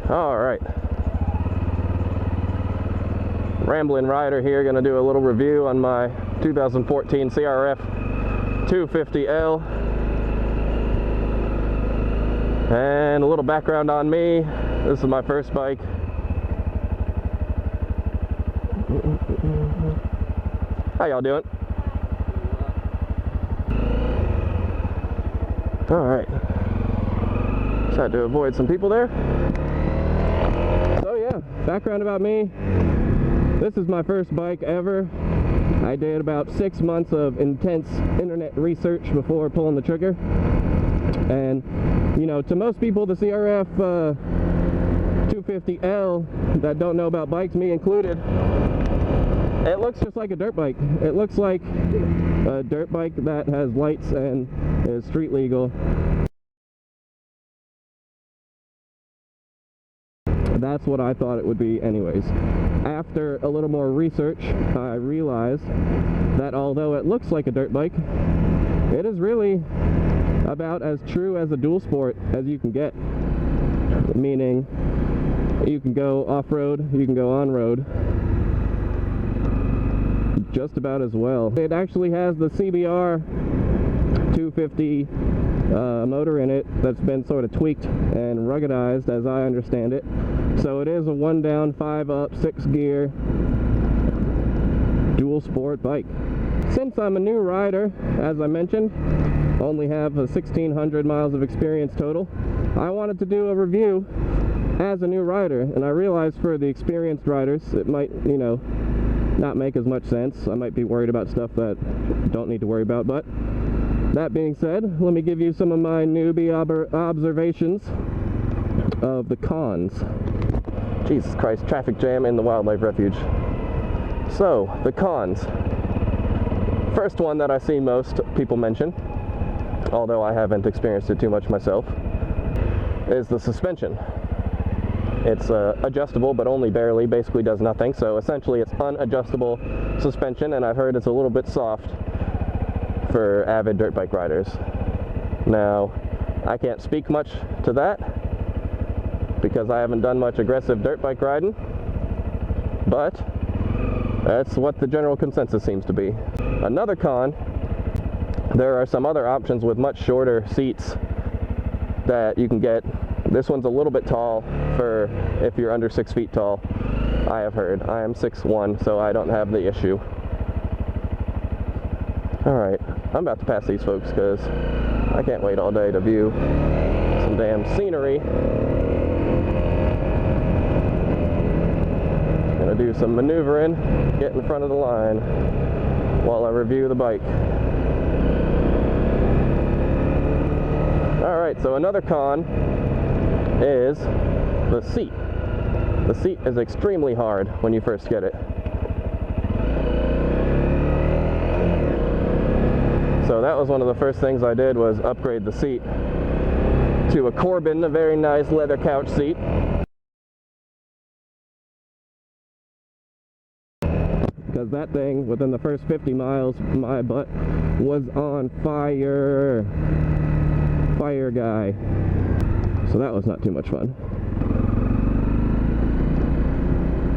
Alright, Ramblin'Rover here, going to do a little review on my 2014 CRF250L. And a little background on me. This is my first bike. How y'all doing? Alright. Tried to avoid some people there. So yeah, background about me. This is my first bike ever. I did about 6 months of intense internet research before pulling the trigger. And, you know, to most people, the CRF250L that don't know about bikes, me included, it looks just like a dirt bike. It looks like a dirt bike that has lights and is street legal. That's what I thought it would be anyways. After a little more research, I realized that although it looks like a dirt bike, it is really about as true as a dual sport as you can get. Meaning, you can go off-road, you can go on-road, just about as well. It actually has the CBR 250 motor in it that's been sort of tweaked and ruggedized, as I understand it. So it is a 1 down, 5 up, 6 gear dual sport bike. Since I'm a new rider, as I mentioned, only have 1,600 miles of experience total, I wanted to do a review as a new rider, and I realized for the experienced riders it might, you know, not make as much sense. I might be worried about stuff that I don't need to worry about, but that being said, let me give you some of my newbie observations of the cons. Jesus Christ, traffic jam in the wildlife refuge. So, the cons. First one that I see most people mention, although I haven't experienced it too much myself, is the suspension. It's adjustable, but only barely, basically does nothing. So essentially it's unadjustable suspension, and I've heard it's a little bit soft for avid dirt bike riders. Now, I can't speak much to that because I haven't done much aggressive dirt bike riding, but that's what the general consensus seems to be. Another con, there are some other options with much shorter seats that you can get. This one's a little bit tall for if you're under 6 feet tall, I have heard. I am 6'1", so I don't have the issue. Alright, I'm about to pass these folks because I can't wait all day to view some damn scenery. Gonna do some maneuvering, get in front of the line while I review the bike. Alright, so another con is the seat. The seat is extremely hard when you first get it. So that was one of the first things I did, was upgrade the seat to a Corbin, a very nice leather couch seat. Because that thing, within the first 50 miles, my butt was on fire. Fire guy. So that was not too much fun.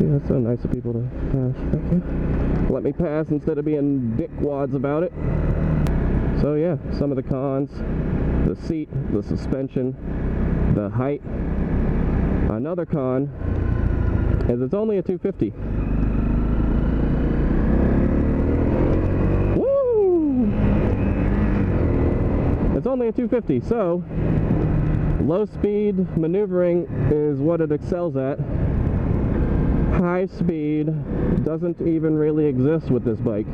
Yeah, that's so nice of people to pass. Thank you. Let me pass instead of being dickwads about it. So yeah, some of the cons: the seat, the suspension, the height. Another con is it's only a 250. Woo! It's only a 250, so low speed maneuvering is what it excels at. High speed doesn't even really exist with this bike.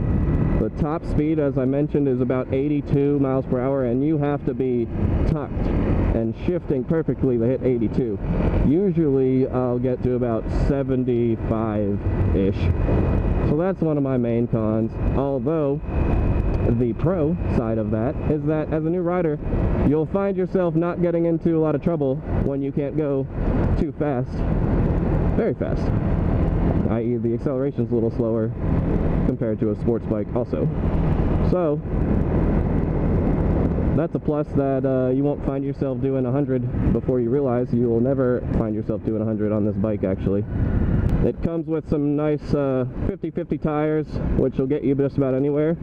The top speed, as I mentioned, is about 82 miles per hour, and you have to be tucked and shifting perfectly to hit 82. Usually I'll get to about 75-ish. So that's one of my main cons. Although the pro side of that is that as a new rider, you'll find yourself not getting into a lot of trouble when you can't go too fast, very fast, i.e. the acceleration's a little slower compared to a sports bike also. So that's a plus, that you won't find yourself doing 100 before you realize. You will never find yourself doing 100 on this bike, actually. It comes with some nice 50/50 tires, which will get you just about anywhere.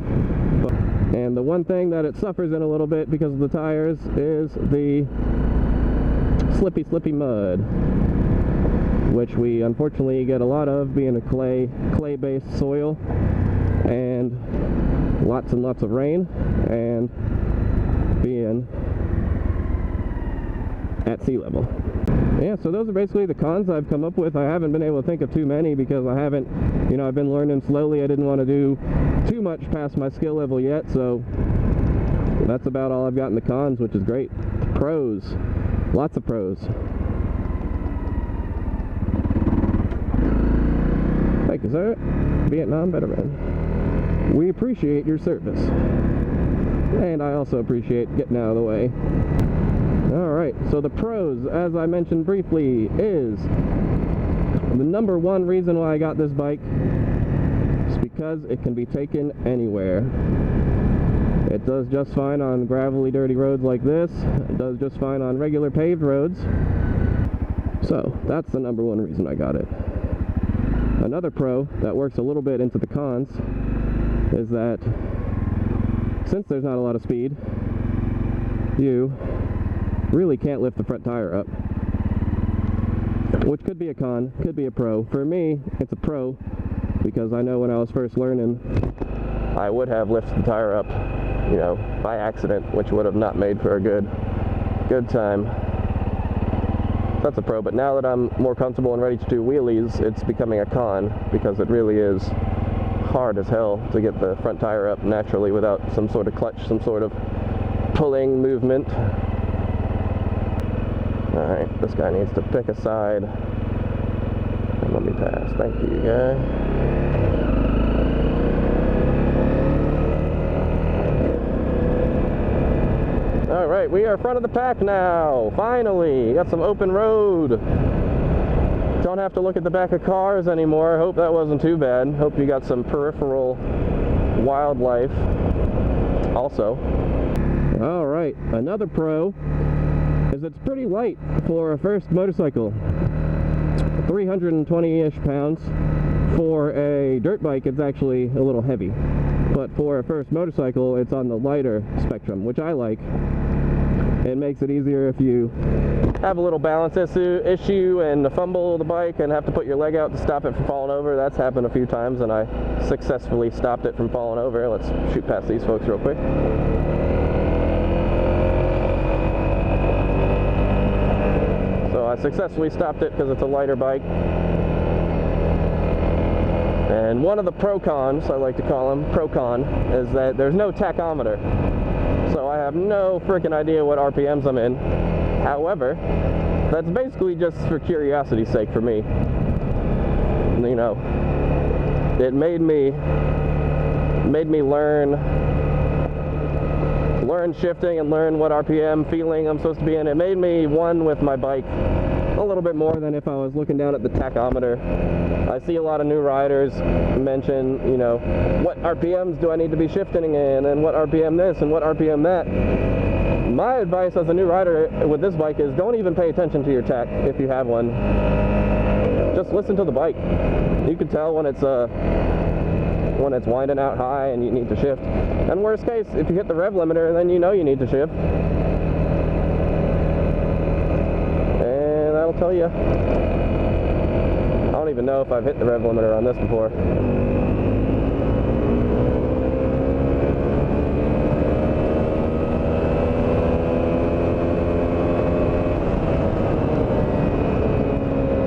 And the one thing that it suffers in a little bit because of the tires is the slippy mud, which we unfortunately get a lot of, being a clay-based soil, and lots and lots of rain, and being at sea level. Yeah, so those are basically the cons I've come up with. I haven't been able to think of too many because I haven't, I've been learning slowly. I didn't want to do too much past my skill level yet, so that's about all I've got in the cons, which is great. Pros, lots of pros. Thank you, sir. Vietnam veteran. We appreciate your service. And I also appreciate getting out of the way. Alright, so the pros, as I mentioned briefly, is the number one reason why I got this bike is because it can be taken anywhere. It does just fine on gravelly, dirty roads like this. It does just fine on regular paved roads. So, that's the number one reason I got it. Another pro that works a little bit into the cons is that since there's not a lot of speed, you really can't lift the front tire up, which could be a con, could be a pro. For me, it's a pro because I know when I was first learning, I would have lifted the tire up, by accident, which would have not made for a good time. That's a pro, but now that I'm more comfortable and ready to do wheelies, it's becoming a con because it really is hard as hell to get the front tire up naturally without some sort of clutch, some sort of pulling movement. Alright, this guy needs to pick a side and let me pass. Thank you, guy. Alright, we are front of the pack now. Finally, got some open road. Don't have to look at the back of cars anymore. Hope that wasn't too bad. Hope you got some peripheral wildlife also. Alright, another pro is it's pretty light for a first motorcycle. 320-ish pounds. For a dirt bike, it's actually a little heavy. But for a first motorcycle, it's on the lighter spectrum, which I like. It makes it easier if you have a little balance issue and fumble the bike and have to put your leg out to stop it from falling over. That's happened a few times, and I successfully stopped it from falling over. Let's shoot past these folks real quick. So I successfully stopped it because it's a lighter bike. And one of the pro-cons, I like to call them, pro-con, is that there's no tachometer. So I have no freaking idea what RPMs I'm in. However, that's basically just for curiosity's sake for me. It made me learn shifting and learn what RPM feeling I'm supposed to be in. It made me one with my bike a little bit more than if I was looking down at the tachometer. I see a lot of new riders mention, what RPMs do I need to be shifting in, and what RPM this, and what RPM that. My advice as a new rider with this bike is don't even pay attention to your tach if you have one. Just listen to the bike. You can tell when it's winding out high and you need to shift. And worst case, if you hit the rev limiter, then you know you need to shift. And that'll tell you. I don't even know if I've hit the rev limiter on this before.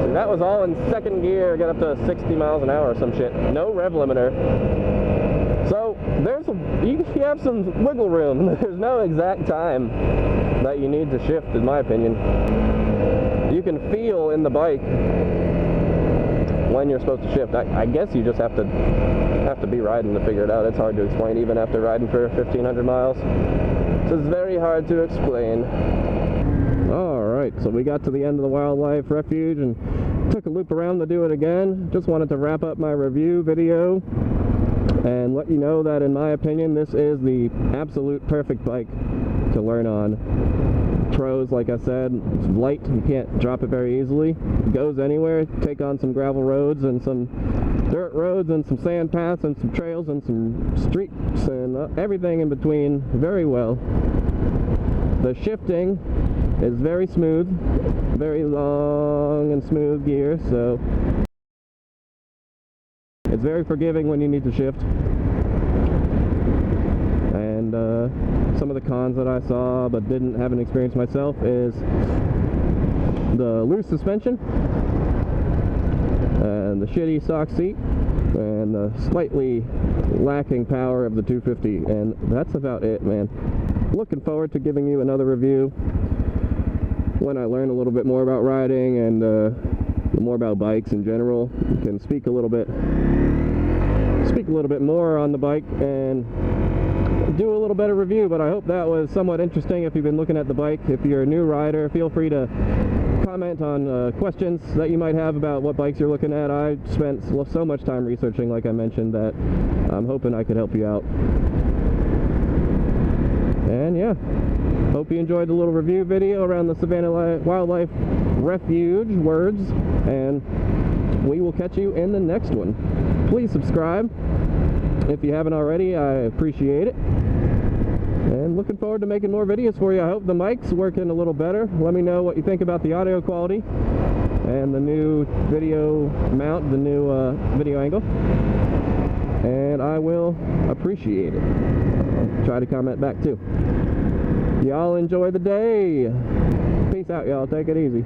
See, that was all in second gear, got up to 60 miles an hour or some shit. No rev limiter. So you have some wiggle room. There's no exact time that you need to shift, in my opinion. You can feel in the bike when you're supposed to shift. I guess you just have to be riding to figure it out. It's hard to explain even after riding for 1,500 miles. So it's very hard to explain. Alright, so we got to the end of the wildlife refuge and took a loop around to do it again. Just wanted to wrap up my review video and let you know that in my opinion this is the absolute perfect bike to learn on. Pros, like I said, it's light, you can't drop it very easily, it goes anywhere, take on some gravel roads and some dirt roads and some sand paths and some trails and some streets and everything in between very well. The shifting is very smooth, very long and smooth gear, so it's very forgiving when you need to shift. And some of the cons that I saw but didn't have an experience myself is the loose suspension and the shitty stock seat and the slightly lacking power of the 250, and that's about it, man. Looking forward to giving you another review when I learn a little bit more about riding and more about bikes in general. You can speak a little bit more on the bike and do a little better review, but I hope that was somewhat interesting. If you've been looking at the bike, if you're a new rider, feel free to comment on questions that you might have about what bikes you're looking at. I spent so much time researching, like I mentioned, that I'm hoping I could help you out. And yeah, hope you enjoyed the little review video around the Savannah Wildlife Refuge words, and we will catch you in the next one. Please subscribe if you haven't already, I appreciate it. And looking forward to making more videos for you. I hope the mic's working a little better. Let me know what you think about the audio quality and the new video mount, the new video angle, and I will appreciate it. Try to comment back too. Y'all enjoy the day. Peace out, y'all. Take it easy.